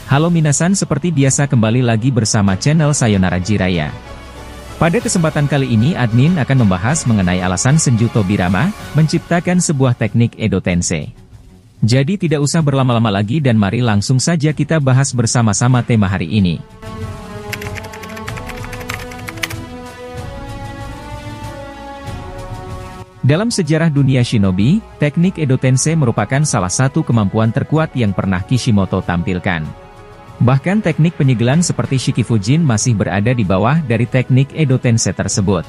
Halo minasan, seperti biasa kembali lagi bersama channel Sayonara Jiraiya. Pada kesempatan kali ini admin akan membahas mengenai alasan Senju Tobirama menciptakan sebuah teknik Edo Tensei. Jadi tidak usah berlama-lama lagi dan mari langsung saja kita bahas bersama-sama tema hari ini. Dalam sejarah dunia shinobi, teknik Edo Tensei merupakan salah satu kemampuan terkuat yang pernah Kishimoto tampilkan. Bahkan teknik penyegelan seperti Shikifujin masih berada di bawah dari teknik Edo Tensei tersebut.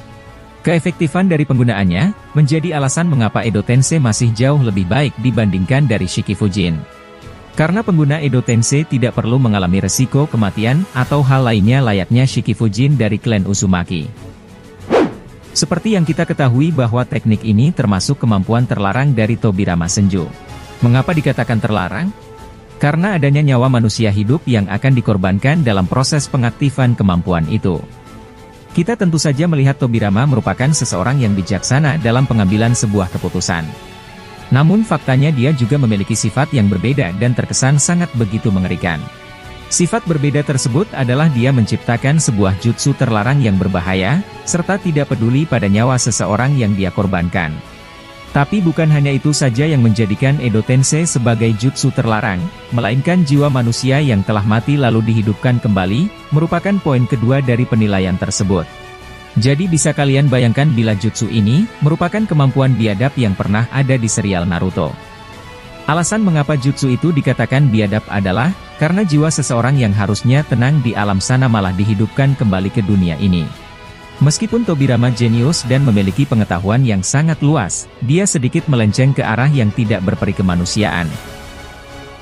Keefektifan dari penggunaannya, menjadi alasan mengapa Edo Tensei masih jauh lebih baik dibandingkan dari Shikifujin. Karena pengguna Edo Tensei tidak perlu mengalami resiko kematian atau hal lainnya layaknya Shikifujin dari klan Uzumaki. Seperti yang kita ketahui bahwa teknik ini termasuk kemampuan terlarang dari Tobirama Senju. Mengapa dikatakan terlarang? Karena adanya nyawa manusia hidup yang akan dikorbankan dalam proses pengaktifan kemampuan itu. Kita tentu saja melihat Tobirama merupakan seseorang yang bijaksana dalam pengambilan sebuah keputusan. Namun faktanya dia juga memiliki sifat yang berbeda dan terkesan sangat begitu mengerikan. Sifat berbeda tersebut adalah dia menciptakan sebuah jutsu terlarang yang berbahaya, serta tidak peduli pada nyawa seseorang yang dia korbankan. Tapi bukan hanya itu saja yang menjadikan Edo Tensei sebagai jutsu terlarang, melainkan jiwa manusia yang telah mati lalu dihidupkan kembali, merupakan poin kedua dari penilaian tersebut. Jadi bisa kalian bayangkan bila jutsu ini, merupakan kemampuan biadab yang pernah ada di serial Naruto. Alasan mengapa jutsu itu dikatakan biadab adalah, karena jiwa seseorang yang harusnya tenang di alam sana malah dihidupkan kembali ke dunia ini. Meskipun Tobirama jenius dan memiliki pengetahuan yang sangat luas, dia sedikit melenceng ke arah yang tidak berperi kemanusiaan.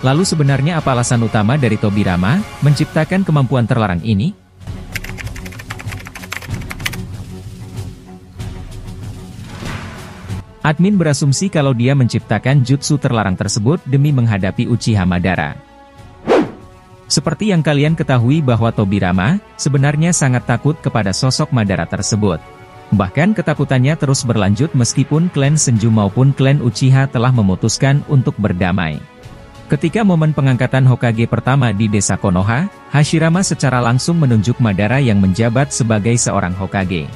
Lalu sebenarnya apa alasan utama dari Tobirama menciptakan kemampuan terlarang ini? Admin berasumsi kalau dia menciptakan jutsu terlarang tersebut demi menghadapi Uchiha Madara. Seperti yang kalian ketahui bahwa Tobirama sebenarnya sangat takut kepada sosok Madara tersebut. Bahkan ketakutannya terus berlanjut meskipun klan Senju maupun klan Uchiha telah memutuskan untuk berdamai. Ketika momen pengangkatan Hokage pertama di desa Konoha, Hashirama secara langsung menunjuk Madara yang menjabat sebagai seorang Hokage.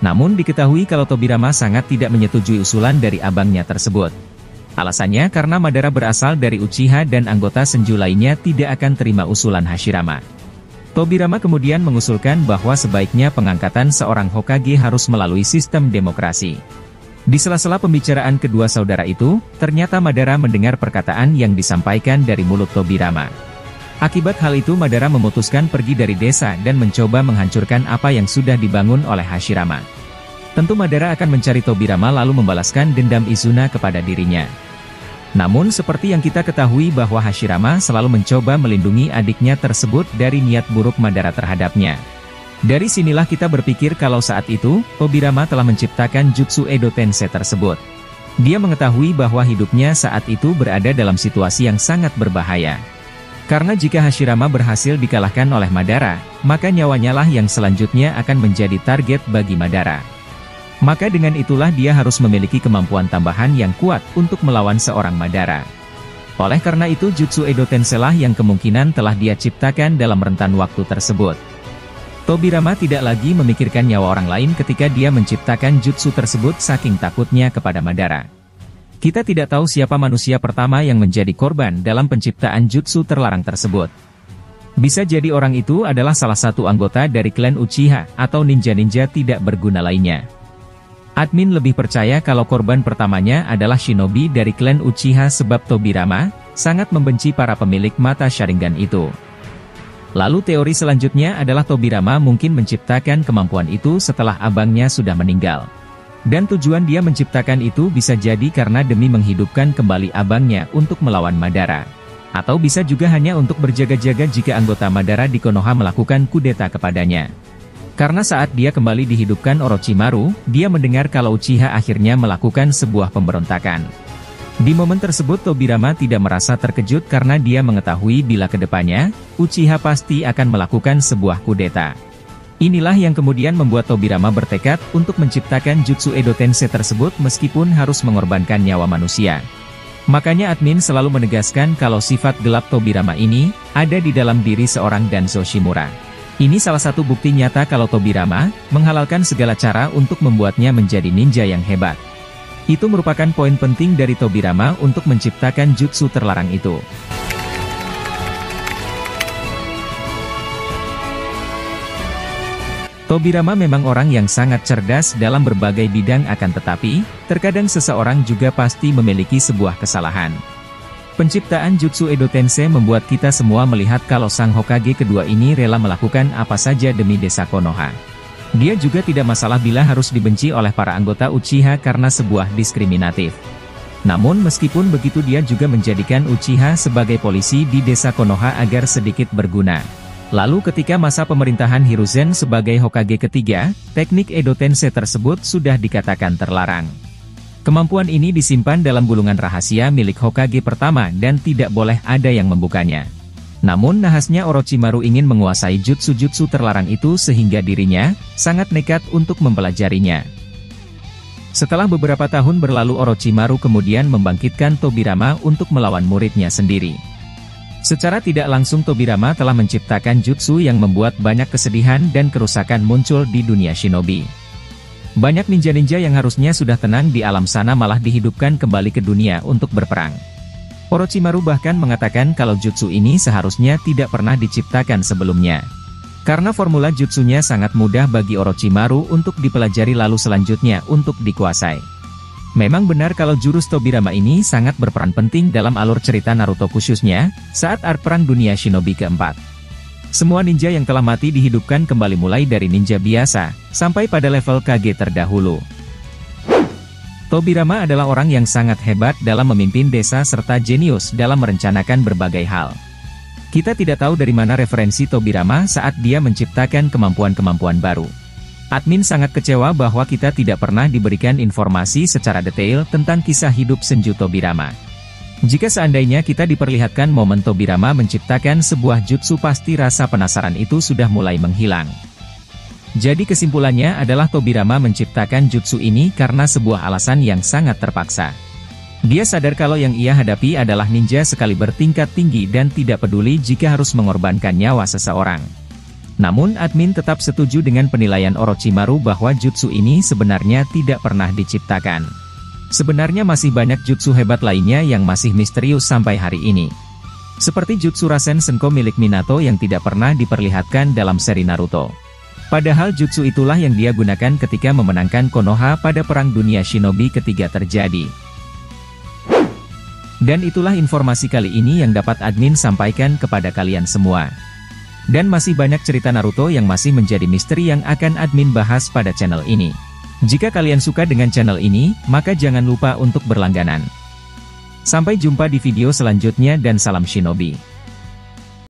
Namun diketahui kalau Tobirama sangat tidak menyetujui usulan dari abangnya tersebut. Alasannya karena Madara berasal dari Uchiha dan anggota Senju lainnya tidak akan terima usulan Hashirama. Tobirama kemudian mengusulkan bahwa sebaiknya pengangkatan seorang Hokage harus melalui sistem demokrasi. Di sela-sela pembicaraan kedua saudara itu, ternyata Madara mendengar perkataan yang disampaikan dari mulut Tobirama. Akibat hal itu Madara memutuskan pergi dari desa dan mencoba menghancurkan apa yang sudah dibangun oleh Hashirama. Tentu Madara akan mencari Tobirama lalu membalaskan dendam Izuna kepada dirinya. Namun seperti yang kita ketahui bahwa Hashirama selalu mencoba melindungi adiknya tersebut dari niat buruk Madara terhadapnya. Dari sinilah kita berpikir kalau saat itu, Tobirama telah menciptakan jutsu Edo Tensei tersebut. Dia mengetahui bahwa hidupnya saat itu berada dalam situasi yang sangat berbahaya. Karena jika Hashirama berhasil dikalahkan oleh Madara, maka nyawanya lah yang selanjutnya akan menjadi target bagi Madara. Maka dengan itulah dia harus memiliki kemampuan tambahan yang kuat untuk melawan seorang Madara. Oleh karena itu jutsu Edo Tensei lah yang kemungkinan telah dia ciptakan dalam rentan waktu tersebut. Tobirama tidak lagi memikirkan nyawa orang lain ketika dia menciptakan jutsu tersebut saking takutnya kepada Madara. Kita tidak tahu siapa manusia pertama yang menjadi korban dalam penciptaan jutsu terlarang tersebut. Bisa jadi orang itu adalah salah satu anggota dari klan Uchiha atau ninja-ninja tidak berguna lainnya. Admin lebih percaya kalau korban pertamanya adalah shinobi dari klan Uchiha sebab Tobirama sangat membenci para pemilik mata Sharingan itu. Lalu teori selanjutnya adalah Tobirama mungkin menciptakan kemampuan itu setelah abangnya sudah meninggal. Dan tujuan dia menciptakan itu bisa jadi karena demi menghidupkan kembali abangnya untuk melawan Madara. Atau bisa juga hanya untuk berjaga-jaga jika anggota Madara di Konoha melakukan kudeta kepadanya. Karena saat dia kembali dihidupkan Orochimaru, dia mendengar kalau Uchiha akhirnya melakukan sebuah pemberontakan. Di momen tersebut Tobirama tidak merasa terkejut karena dia mengetahui bila kedepannya, Uchiha pasti akan melakukan sebuah kudeta. Inilah yang kemudian membuat Tobirama bertekad untuk menciptakan jutsu Edo Tensei tersebut meskipun harus mengorbankan nyawa manusia. Makanya admin selalu menegaskan kalau sifat gelap Tobirama ini ada di dalam diri seorang Danzo Shimura. Ini salah satu bukti nyata kalau Tobirama menghalalkan segala cara untuk membuatnya menjadi ninja yang hebat. Itu merupakan poin penting dari Tobirama untuk menciptakan jutsu terlarang itu. Tobirama memang orang yang sangat cerdas dalam berbagai bidang, akan tetapi, terkadang seseorang juga pasti memiliki sebuah kesalahan. Penciptaan Jutsu Edo Tensei membuat kita semua melihat kalau sang Hokage kedua ini rela melakukan apa saja demi desa Konoha. Dia juga tidak masalah bila harus dibenci oleh para anggota Uchiha karena sebuah diskriminatif. Namun meskipun begitu dia juga menjadikan Uchiha sebagai polisi di desa Konoha agar sedikit berguna. Lalu ketika masa pemerintahan Hiruzen sebagai Hokage ketiga, teknik Edo Tensei tersebut sudah dikatakan terlarang. Kemampuan ini disimpan dalam gulungan rahasia milik Hokage pertama dan tidak boleh ada yang membukanya. Namun nahasnya Orochimaru ingin menguasai jutsu-jutsu terlarang itu sehingga dirinya sangat nekat untuk mempelajarinya. Setelah beberapa tahun berlalu, Orochimaru kemudian membangkitkan Tobirama untuk melawan muridnya sendiri. Secara tidak langsung Tobirama telah menciptakan jutsu yang membuat banyak kesedihan dan kerusakan muncul di dunia shinobi. Banyak ninja-ninja yang harusnya sudah tenang di alam sana malah dihidupkan kembali ke dunia untuk berperang. Orochimaru bahkan mengatakan kalau jutsu ini seharusnya tidak pernah diciptakan sebelumnya. Karena formula jutsunya sangat mudah bagi Orochimaru untuk dipelajari lalu selanjutnya untuk dikuasai. Memang benar kalau jurus Tobirama ini sangat berperan penting dalam alur cerita Naruto, khususnya saat arc Perang Dunia Shinobi keempat. Semua ninja yang telah mati dihidupkan kembali mulai dari ninja biasa, sampai pada level Kage terdahulu. Tobirama adalah orang yang sangat hebat dalam memimpin desa serta jenius dalam merencanakan berbagai hal. Kita tidak tahu dari mana referensi Tobirama saat dia menciptakan kemampuan-kemampuan baru. Admin sangat kecewa bahwa kita tidak pernah diberikan informasi secara detail tentang kisah hidup Senju Tobirama. Jika seandainya kita diperlihatkan momen Tobirama menciptakan sebuah jutsu, pasti rasa penasaran itu sudah mulai menghilang. Jadi kesimpulannya adalah Tobirama menciptakan jutsu ini karena sebuah alasan yang sangat terpaksa. Dia sadar kalau yang ia hadapi adalah ninja sekaliber tingkat tinggi dan tidak peduli jika harus mengorbankan nyawa seseorang. Namun admin tetap setuju dengan penilaian Orochimaru bahwa jutsu ini sebenarnya tidak pernah diciptakan. Sebenarnya masih banyak jutsu hebat lainnya yang masih misterius sampai hari ini. Seperti jutsu Rasen Senko milik Minato yang tidak pernah diperlihatkan dalam seri Naruto. Padahal jutsu itulah yang dia gunakan ketika memenangkan Konoha pada Perang Dunia Shinobi ketiga terjadi. Dan itulah informasi kali ini yang dapat admin sampaikan kepada kalian semua. Dan masih banyak cerita Naruto yang masih menjadi misteri yang akan admin bahas pada channel ini. Jika kalian suka dengan channel ini, maka jangan lupa untuk berlangganan. Sampai jumpa di video selanjutnya dan salam Shinobi.